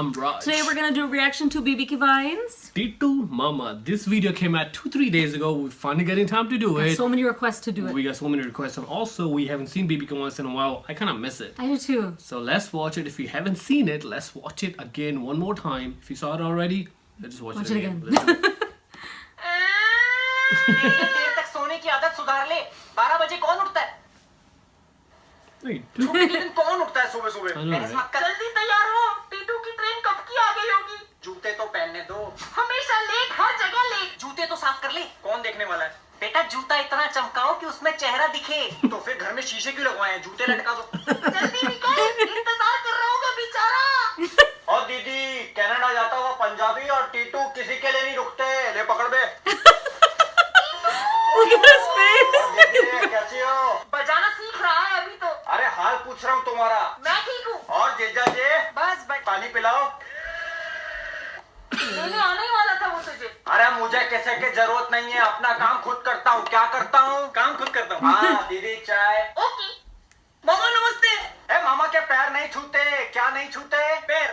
I'm Raj. Today we're gonna do a reaction to BBK Vines. Titu Mama. This video came out 2-3 days ago. We're finally getting time to do it. So many requests to do it. We got so many requests, and also we haven't seen BBK once in a while. I kind of miss it. I do too. So let's watch it. If you haven't seen it, let's watch it again one more time. If you saw it already, let's just watch it again. Let's do it. देर तक सोने की आदत सुधार ले। 12 बजे कौन उठता है? Wait, छुट्टी के दिन कौन उठता है सुबह सुबह? जल्दी तैयार हो, टीटू की ट्रेन कब की आ गई होगी? जूते तो पहनने दो। हमेशा लेट, हर जगह लेट। जूते तो साफ कर ले। कौन देखने वाला है? बेटा जूता इतना चमकाओ कि उसमें चेहरा दिखे। तो फिर घर में शीशे क्यों लगवाए हैं? जूते लटका दो। जल्दी निकल, इंतजार कर रहा होगा बेचारा। और दीदी, कनाडा जाता हुआ पंजाबी और टीटू किसी के लिए नहीं रुकते। ले पकड़ बे। Look at his face. कैसी हो? बजाना सीख रहा है अभी तो। अरे हाल पूछ रहा हूँ तुम्हारा। मैं ठीक हूँ। और जीजा जी? बस पानी पिलाओ। लेने आने वाला था वो तुझे। अरे मुझे किसी की जरूरत नहीं है, अपना काम खुद करता हूँ। क्या करता हूँ? काम खुद करता हूँ। हाँ दीदी चाय। ओके। मामा नमस्ते। ए मामा के पैर नहीं छूते। क्या नहीं छूते? पैर।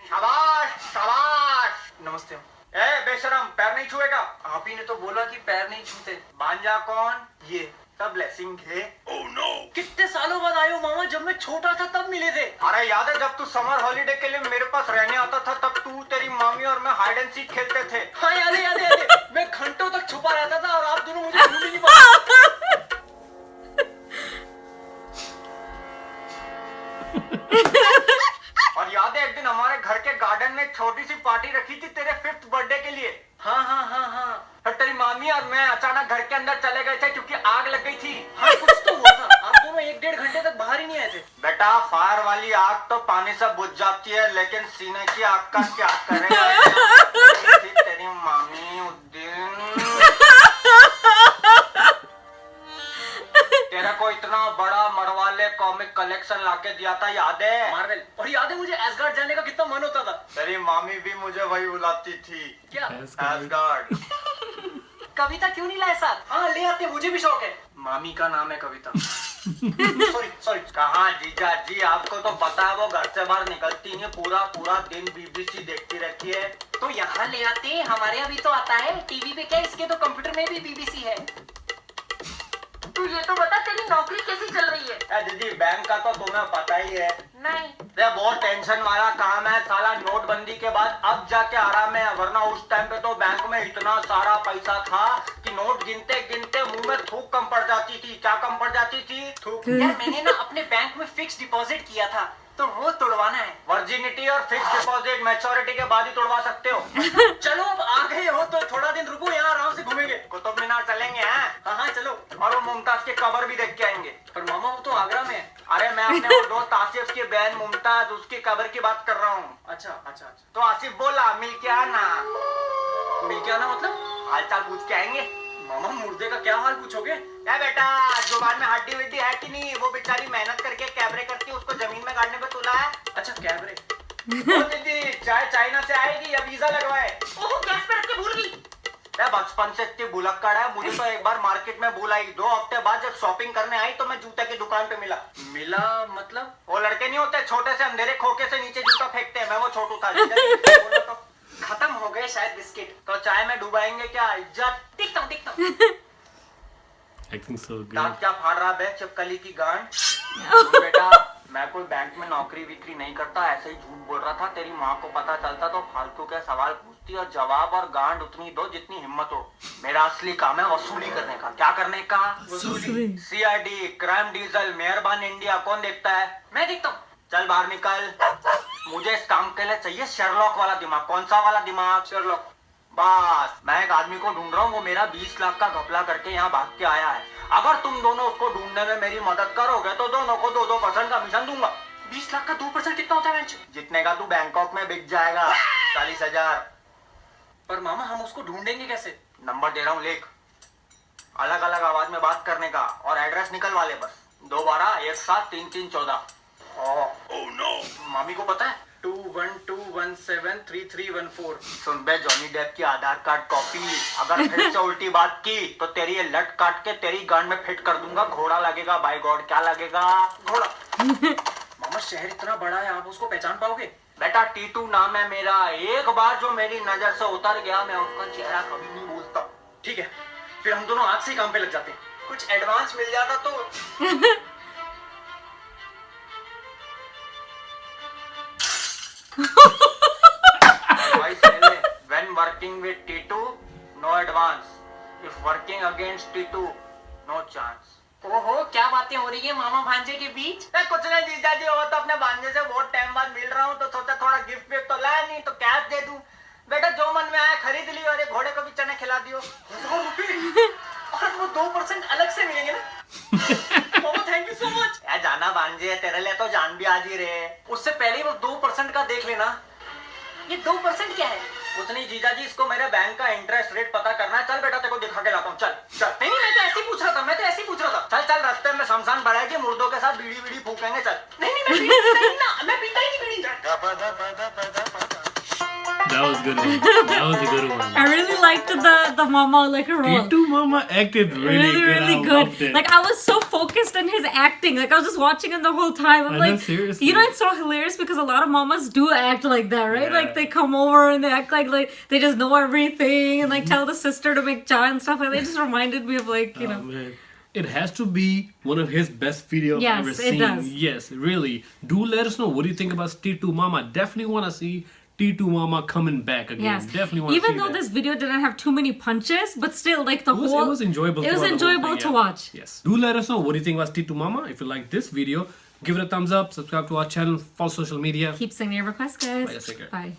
शाबाश शाबाश। नमस्ते। ए बेशरम, पैर नहीं छुएगा। आप ही ने तो बोला कि पैर नहीं छूते। बांजा कौन? ये सब ब्लेसिंग है। Oh no. कितने सालों बाद आए हो मामा? जब मैं छोटा था तब मिले थे। अरे याद है जब तू समर हॉलिडे के लिए मेरे पास रहने आता था, तब तू, तेरी मामी और मैं हाइड एंड सीक खेलते थे। हाँ याद है याद है याद है। मैं घंटों तक छुपा रहता था और आप दोनों मुझे ढूंढ ही नहीं पाते। और याद है एक दिन हमारे घर के गार्डन में छोटी सी पार्टी रखी थी तेरे 5th बर्थडे के लिए। हाँ हाँ हाँ हाँ। और तेरी मामी और मैं अचानक घर के अंदर चले गए थे क्योंकि आग लग गई थी। हाँ कुछ तो हुआ था। आप दोनों 1-1.5 घंटे तक बाहर ही नहीं आए थे। बेटा फायर वाली आग तो पानी से बुझ जाती है, लेकिन सीने की आग का क्या करें? तेरी मामी उस दिन तेरे को इतना बड़ा मरवाले कॉमिक कलेक्शन लाके दिया था, याद है? मार्वल। और याद है मुझे एसगार्ड जाने का कितना मन होता था। तेरी मामी भी मुझे वही बुलाती थी। क्या? एसगार्ड। कविता क्यों नहीं लाए साथ? हाँ ले आते, मुझे भी शौक है। मामी का नाम है कविता। सॉरी। कहाँ जीजा जी, आपको तो पता है वो घर से बाहर निकलती नहीं, पूरा दिन बीबीसी देखती रहती है। तो यहाँ ले आते, हमारे यहाँ भी तो आता है टीवी पे। क्या इसके तो कंप्यूटर में भी बीबीसी है। तू ये तो बता तेरी नौकरी कैसी चल रही है? दीदी बैंक का तो तुम्हें पता ही है। नहीं। ये बहुत टेंशन वाला काम है साला। नोटबंदी के बाद अब जाके आराम है, वरना उस टाइम पे तो बैंक में इतना सारा पैसा था कि नोट गिनते गिनते मुंह में थूक कम पड़ जाती थी। क्या कम पड़ जाती थी? थूक। यार मैंने ना अपने बैंक में फिक्स डिपॉजिट किया था, तो वो तुड़वाना है। वर्जिनिटी और फिक्स डिपॉजिट मैच्योरिटी के बाद ही तुड़वा सकते हो। चलो अब आ गए हो तो थोड़ा दिन रुको, यहाँ आराम से घूमेंगे। कुतुब मीनार चलेंगे? हाँ चलो। और वो मुमताज की कब्र भी देख के आएंगे। पर मामा वो तो आगरा में है। अरे मैं अपने वो दोस्त आसिफ की बहन मुमताज, उसकी कब्र की बात कर रहा हूँ। अच्छा। तो आसिफ बोला मिल के आना। मिल के आना मतलब? हालचाल पूछ के आएंगे। मामा मुर्दे का क्या हाल पूछोगे? क्या बेटा जुबान में हड्डी वड्डी है कि नहीं? वो बेचारी मेहनत करके कैबरे करती है, उसको जमीन में गाड़ने पे तुला है। अच्छा कैबरे। दीदी चाय चाइना से आएगी या वीजा लगवाए? ओह गैस पे रख के भूल गई। बचपन से इतनी भुलक्कड़ है, मुझे तो एक बार मार्केट में भूल आई। 2 हफ्ते बाद जब शॉपिंग करने आई तो मैं जूते की दुकान पे मिला मतलब? वो लड़के नहीं होते छोटे से अंधेरे खोखे से नीचे जूता फेंकते हैं, मैं वो छोटू था। तो खत्म हो गए शायद बिस्किट, तो चाय में डुबाएंगे क्या? इज्जत। टिकता हूँ। I think so good. दांत क्या फाड़ रहा है चिपकली की गांड? बेटा मैं कोई बैंक में नौकरी विक्री नहीं करता, ऐसे ही झूठ बोल रहा था। तेरी माँ को पता चलता तो फालतू के सवाल पूछती और जवाब और गांड उतनी दो जितनी हिम्मत हो। मेरा असली काम है वसूली करने का। क्या करने का? वसूली। CID क्राइम डीजल मेहरबान इंडिया कौन देखता है? मैं देखता हूँ। चल बाहर निकल। मुझे इस काम के लिए चाहिए शेरलॉक वाला दिमाग। कौन सा वाला दिमाग? शेरलॉक। बस मैं एक आदमी को ढूंढ रहा हूँ, वो मेरा 20 लाख का घपला करके यहाँ भाग के आया है। अगर तुम दोनों उसको ढूंढने में मेरी मदद करोगे तो दोनों को 2% कमीशन दूंगा। 20 लाख का 2% कितना होता है? जितने का तू बैंकॉक में बिक जाएगा। 40,000। पर मामा हम उसको ढूंढेंगे कैसे? नंबर दे रहा हूँ लिख। अलग अलग आवाज में बात करने का और एड्रेस निकलवा ले बस। 212-173314। Oh no. मामी को पता है? 2121733314। सुन बे जॉनी डेप की आधार कार्ड कॉपी। अगर फिर से उल्टी बात की तो तेरी ये लट काट के तेरी गांड में फिट कर दूंगा। घोड़ा लगेगा बाय गॉड। क्या लगेगा? घोड़ा। मामा शहर इतना बड़ा है, आप उसको पहचान पाओगे? बेटा टीटू नाम है मेरा, एक बार जो मेरी नजर से उतर गया मैं उसका चेहरा कभी नहीं भूलता। ठीक है, फिर हम दोनों आज से काम पे लग जाते हैं, कुछ एडवांस मिल जाता तो। When working with T2, no advance. If working against T2, no chance. ओहो, क्या बातें हो रही है मामा भांजे के बीच? कुछ नहीं जीजा जी, वो तो अपने भांजे से बहुत टाइम बाद मिल रहा हूँ तो सोचा थोड़ा गिफ्ट विफ्ट तो लाया नहीं तो कैश दे दूं। बेटा जो मन में आया खरीद लियो, और घोड़े को भी चने खिला दियो। 1000 रुपए और वो 2% अलग से मिलेंगे ना। मामा थैंक यू सो मच। यार जाना भांजे, तेरे लिए तो जान भी आज ही रहे। उससे पहले ही वो 2% का देख लेना। ये 2% क्या है? कुछ नहीं जीजा जी, इसको मेरे बैंक का इंटरेस्ट रेट पता करना है। चल बेटा तेरे को दिखा के लाता हूँ, चल चल। नहीं मैं तो ऐसे ही पूछ रहा था, चल चल, रास्ते में शमशान बढ़ाएगी, मुर्दों के साथ बीड़ी बीड़ी फूकेंगे, चल। नहीं मैं पीता ही नहीं बीड़ी। That was good one. That was a good one. I really liked the mama like a role. T2 Mama acted really Really I good. loved it. Like I was so focused on his acting. Like I was just watching him the whole time. I'm I know, like, seriously. you know, it's so hilarious because a lot of mamas do act like that, right? Yeah. Like they come over and they act like they just know everything and like tell the sister to make chai and stuff. Like they just reminded me of like, you know. Man. It has to be one of his best videos Yes, I've ever it seen. does. Yes, really. Do let us know what do you think about T2 Mama. Definitely want to see T2 Mama coming back again. Yes. Definitely want to see Even though that. this video didn't have too many punches, but still, like the whole. It was enjoyable. It was throughout the whole enjoyable thing, to yeah. watch. Yes. Do let us know what do you think about T2 Mama. If you like this video, give it a thumbs up. Subscribe to our channel. Follow social media. Keep sending your requests, guys. Bye, take care. Bye.